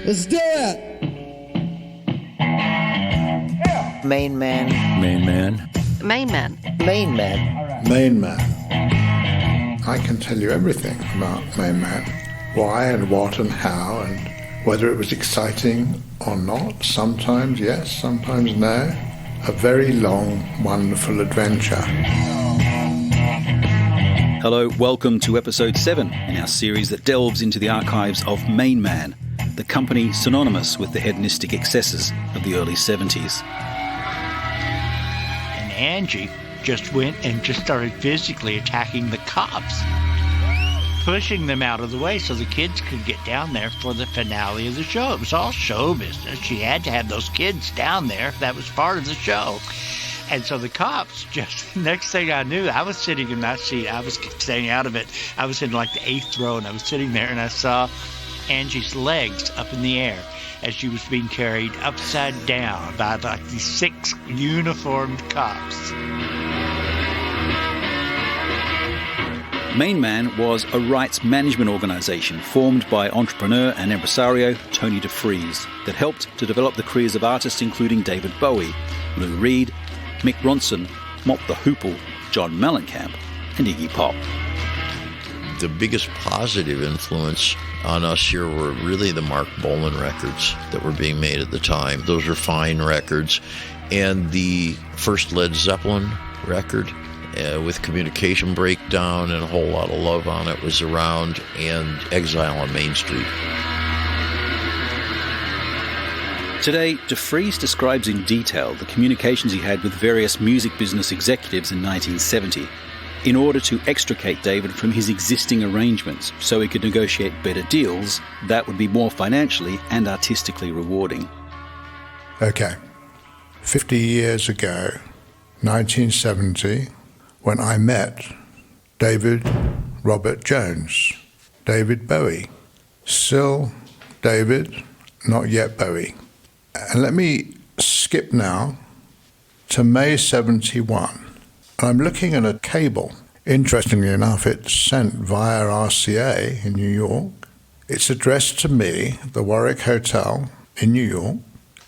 Let's do it! MainMan. MainMan. MainMan. MainMan. MainMan. I can tell you everything about MainMan. Why and what and how and whether it was exciting or not. Sometimes yes, sometimes no. A very long, wonderful adventure. Hello, welcome to episode 7 in our series that delves into the archives of MainMan, the company synonymous with the hedonistic excesses of the early 70s. And Angie just went and just started physically attacking the cops, pushing them out of the way so the kids could get down there for the finale of the show. It was all show business. She had to have those kids down there. That was part of the show. And so the cops, just next thing I knew, I was sitting in my seat. I was staying out of it. I was in like the 8th row, and I was sitting there, and I saw Angie's legs up in the air as she was being carried upside down by like these 6 uniformed cops. MainMan was a rights management organisation formed by entrepreneur and impresario Tony Defries that helped to develop the careers of artists including David Bowie, Lou Reed, Mick Ronson, Mop the Hoople, John Mellencamp, and Iggy Pop. The biggest positive influence on us here were really the Mark Bolan records that were being made at the time. Those are fine records. And the first Led Zeppelin record with Communication Breakdown and a whole lot of love on it was around, and Exile on Main Street. Today, Defries describes in detail the communications he had with various music business executives in 1970 in order to extricate David from his existing arrangements so he could negotiate better deals that would be more financially and artistically rewarding. Okay, 50 years ago, 1970, when I met David Robert Jones, David Bowie, still David, not yet Bowie. And let me skip now to May 71. And I'm looking at a cable. Interestingly enough, it's sent via RCA in New York. It's addressed to me, the Warwick Hotel in New York,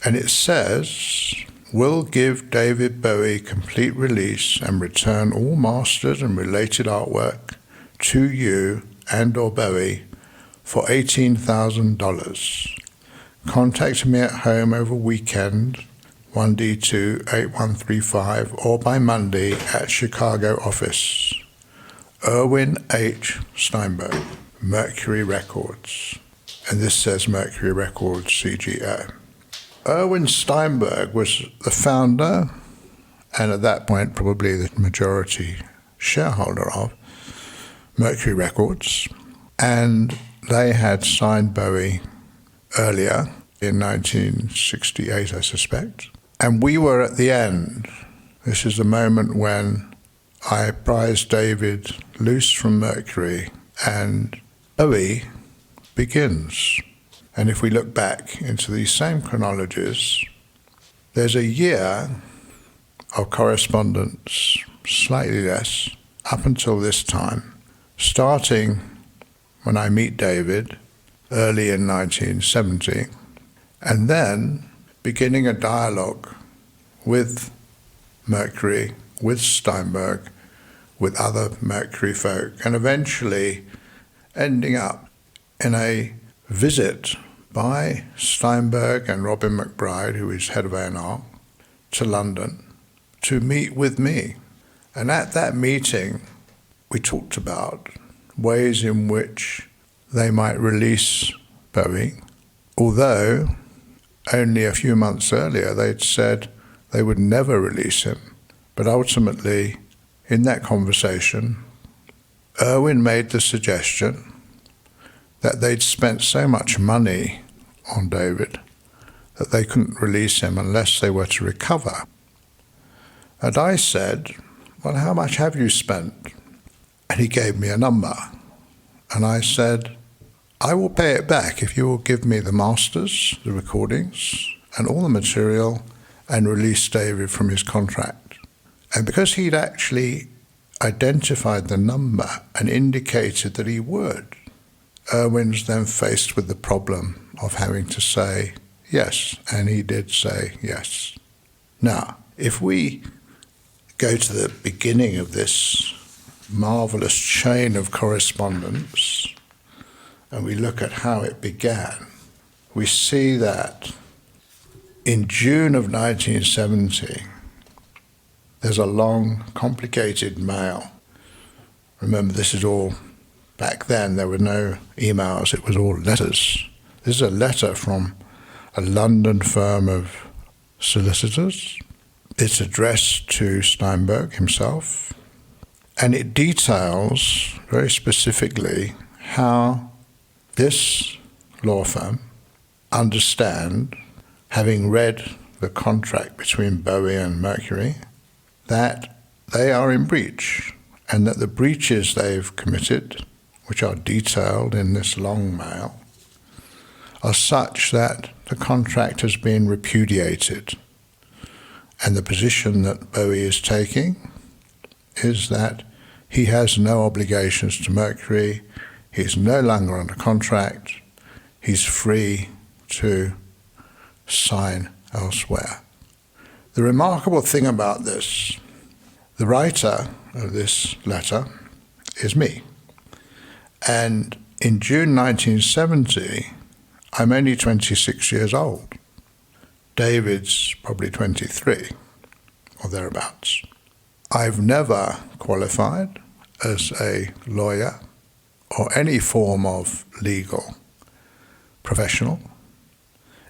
and it says, "Will give David Bowie complete release and return all mastered and related artwork to you and or Bowie for $18,000. Contact me at home over weekend, 1D2-8135, or by Monday at Chicago office. Erwin H. Steinberg, Mercury Records." And this says Mercury Records CGO. Erwin Steinberg was the founder, and at that point probably the majority shareholder of Mercury Records, and they had signed Bowie earlier in 1968, I suspect. And we were at the end. This is the moment when I prized David loose from Mercury and Bowie begins. And if we look back into these same chronologies, there's a year of correspondence, slightly less, up until this time, starting when I meet David early in 1970, and then beginning a dialogue with Mercury, with Steinberg, with other Mercury folk, and eventually ending up in a visit by Steinberg and Robin McBride, who is head of A&R, to London to meet with me. And at that meeting, we talked about ways in which they might release Bowie, although only a few months earlier they'd said they would never release him. But ultimately, in that conversation, Erwin made the suggestion that they'd spent so much money on David that they couldn't release him unless they were to recover. And I said, "Well, how much have you spent?" And he gave me a number. And I said, "I will pay it back if you will give me the masters, the recordings, and all the material, and release David from his contract." And because he'd actually identified the number and indicated that he would, Irwin's then faced with the problem of having to say yes, and he did say yes. Now, if we go to the beginning of this marvelous chain of correspondence and we look at how it began, we see that in June of 1970, there's a long, complicated mail. Remember, this is all, back then there were no emails, it was all letters. This is a letter from a London firm of solicitors. It's addressed to Steinberg himself, and it details very specifically how this law firm understand, having read the contract between Bowie and Mercury, that they are in breach, and that the breaches they've committed, which are detailed in this long mail, are such that the contract has been repudiated. And the position that Bowie is taking is that he has no obligations to Mercury, he's no longer under contract, he's free to sign elsewhere. The remarkable thing about this, the writer of this letter is me. And in June 1970, I'm only 26 years old. David's probably 23 or thereabouts. I've never qualified as a lawyer or any form of legal professional.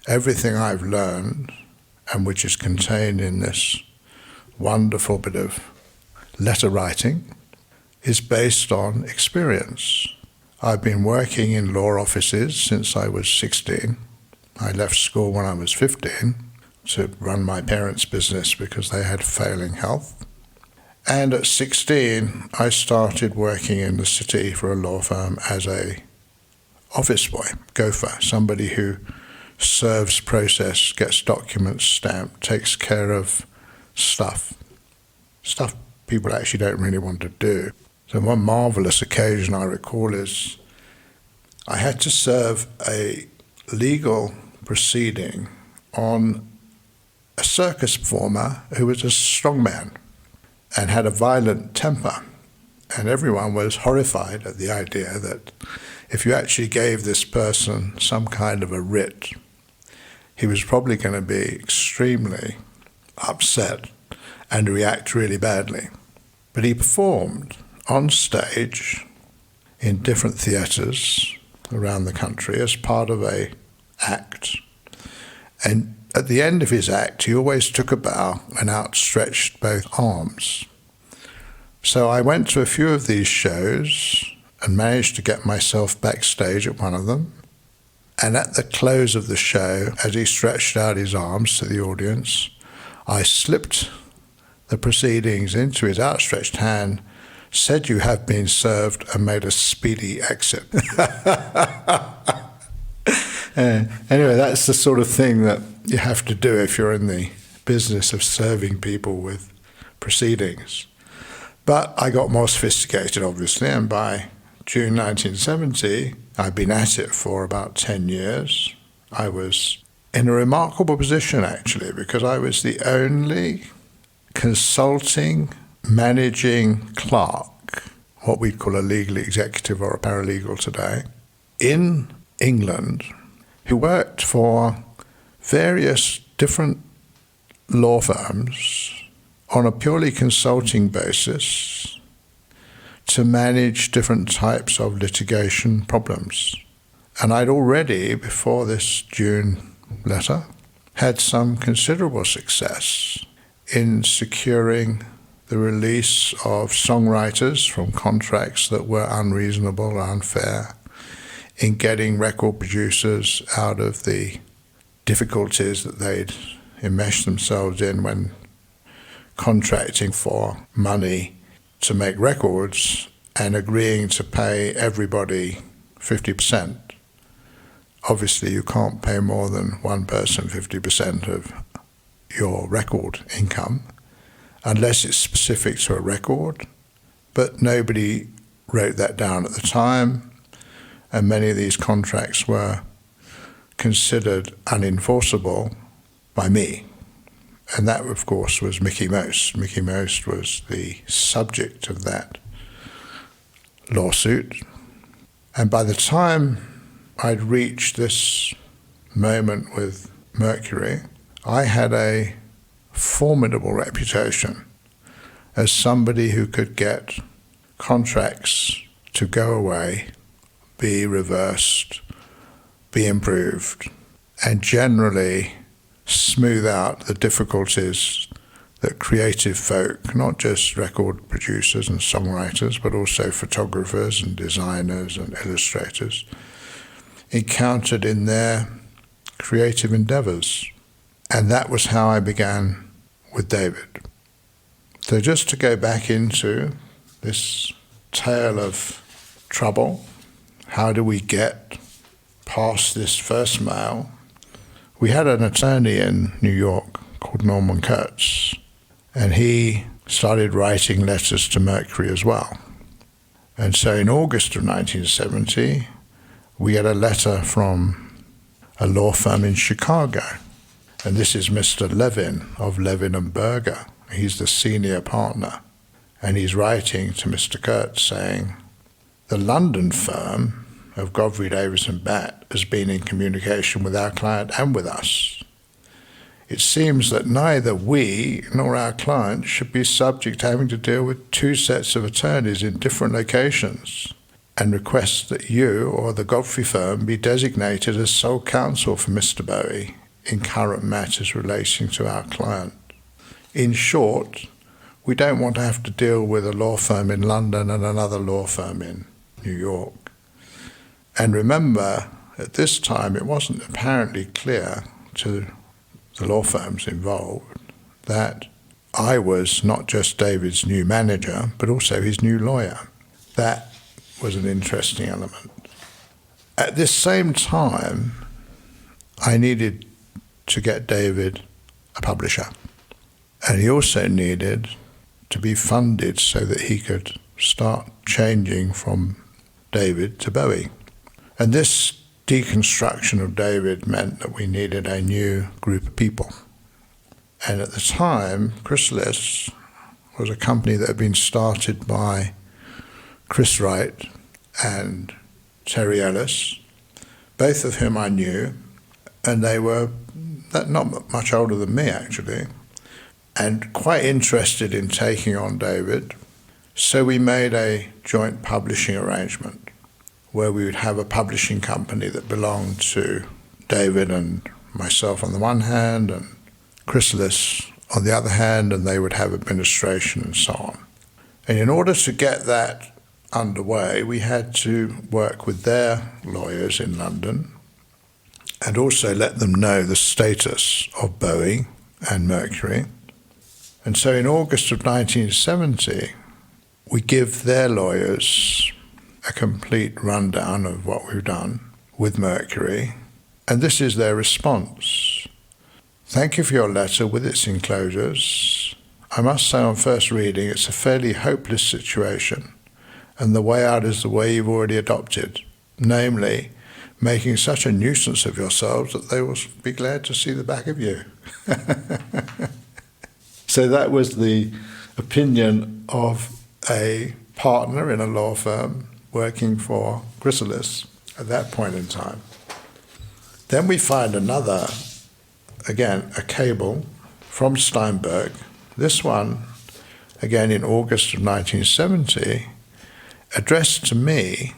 Everything I've learned, and which is contained in this wonderful bit of letter writing, is based on experience. I've been working in law offices since I was 16. I left school when I was 15 to run my parents' business because they had failing health. And at 16, I started working in the city for a law firm as a office boy, gopher, somebody who serves process, gets documents stamped, takes care of stuff people actually don't really want to do. So one marvelous occasion I recall is I had to serve a legal proceeding on a circus performer who was a strongman and had a violent temper. And everyone was horrified at the idea that if you actually gave this person some kind of a writ, he was probably going to be extremely upset and react really badly. But he performed on stage in different theatres around the country as part of an act. And at the end of his act, he always took a bow and outstretched both arms. So I went to a few of these shows and managed to get myself backstage at one of them. And at the close of the show, as he stretched out his arms to the audience, I slipped the proceedings into his outstretched hand, said, "You have been served," and made a speedy exit. Anyway, that's the sort of thing that you have to do if you're in the business of serving people with proceedings. But I got more sophisticated, obviously, and by June 1970, I'd been at it for about 10 years. I was in a remarkable position, actually, because I was the only consulting, managing clerk, what we'd call a legal executive or a paralegal today, in England, who worked for various different law firms on a purely consulting basis to manage different types of litigation problems. And I'd already, before this June letter, had some considerable success in securing the release of songwriters from contracts that were unreasonable or unfair, in getting record producers out of the difficulties that they'd enmeshed themselves in when contracting for money to make records and agreeing to pay everybody 50%. Obviously, you can't pay more than one person 50% of your record income unless it's specific to a record, but nobody wrote that down at the time. and many of these contracts were considered unenforceable by me. And that, of course, was Mickey Most. Mickey Most was the subject of that lawsuit. And by the time I'd reached this moment with Mercury, I had a formidable reputation as somebody who could get contracts to go away, be reversed, be improved, and generally smooth out the difficulties that creative folk, not just record producers and songwriters, but also photographers and designers and illustrators, encountered in their creative endeavors. And that was how I began with David. So just to go back into this tale of trouble, how do we get past this first mail? We had an attorney in New York called Norman Kurtz, and he started writing letters to Mercury as well. And so in August of 1970, we had a letter from a law firm in Chicago. And this is Mr. Levin of Levin and Berger. He's the senior partner. And he's writing to Mr. Kurtz saying, the London firm of Godfrey Davis and Batt has been in communication with our client and with us. It seems that neither we nor our client should be subject to having to deal with two sets of attorneys in different locations, and request that you or the Godfrey firm be designated as sole counsel for Mr. Bowie in current matters relating to our client. In short, we don't want to have to deal with a law firm in London and another law firm in New York. And remember, at this time, it wasn't apparently clear to the law firms involved that I was not just David's new manager, but also his new lawyer. That was an interesting element. At this same time, I needed to get David a publisher. And he also needed to be funded so that he could start changing from David to Bowie. And this deconstruction of David meant that we needed a new group of people. And at the time, Chrysalis was a company that had been started by Chris Wright and Terry Ellis, both of whom I knew, and they were not much older than me, actually, and quite interested in taking on David. So we made a joint publishing arrangement where we would have a publishing company that belonged to David and myself on the one hand, and Chrysalis on the other hand, and they would have administration and so on. And in order to get that underway, we had to work with their lawyers in London and also let them know the status of Bowie and Mercury. And so in August of 1970, we give their lawyers a complete rundown of what we've done with Mercury, and this is their response. Thank you for your letter with its enclosures. I must say on first reading it's a fairly hopeless situation, and the way out is the way you've already adopted, namely making such a nuisance of yourselves that they will be glad to see the back of you. So that was the opinion of a partner in a law firm working for Chrysalis at that point in time. Then we find another, again, a cable from Steinberg, this one, again in August of 1970, addressed to me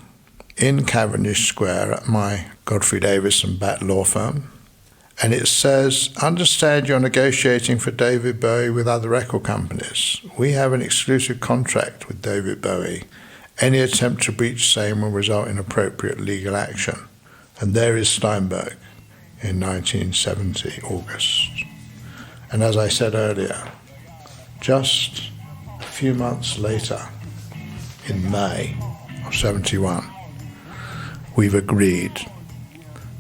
in Cavendish Square at my Godfrey Davis and Batt law firm. And it says, understand you're negotiating for David Bowie with other record companies. We have an exclusive contract with David Bowie. Any attempt to breach same will result in appropriate legal action. And there is Steinberg in 1970, August. And as I said earlier, just a few months later, in May of 71, we've agreed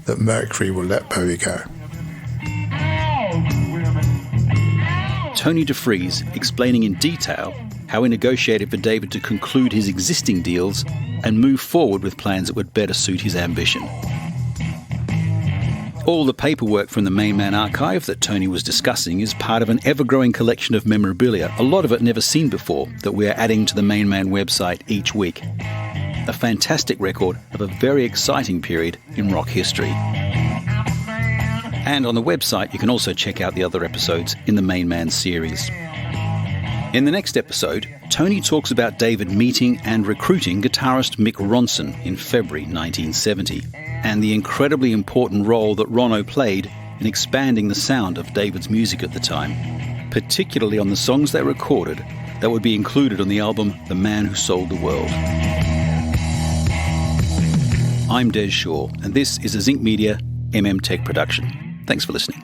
that Mercury will let Bowie go. Tony Defries explaining in detail how he negotiated for David to conclude his existing deals and move forward with plans that would better suit his ambition. All the paperwork from the MainMan archive that Tony was discussing is part of an ever-growing collection of memorabilia, a lot of it never seen before, that we are adding to the MainMan website each week. A fantastic record of a very exciting period in rock history. And on the website you can also check out the other episodes in the MainMan series. In the next episode, Tony talks about David meeting and recruiting guitarist Mick Ronson in February 1970, and the incredibly important role that Ronno played in expanding the sound of David's music at the time, particularly on the songs they recorded that would be included on the album The Man Who Sold the World. I'm Des Shaw, and this is a Zinc Media MM Tech production. Thanks for listening.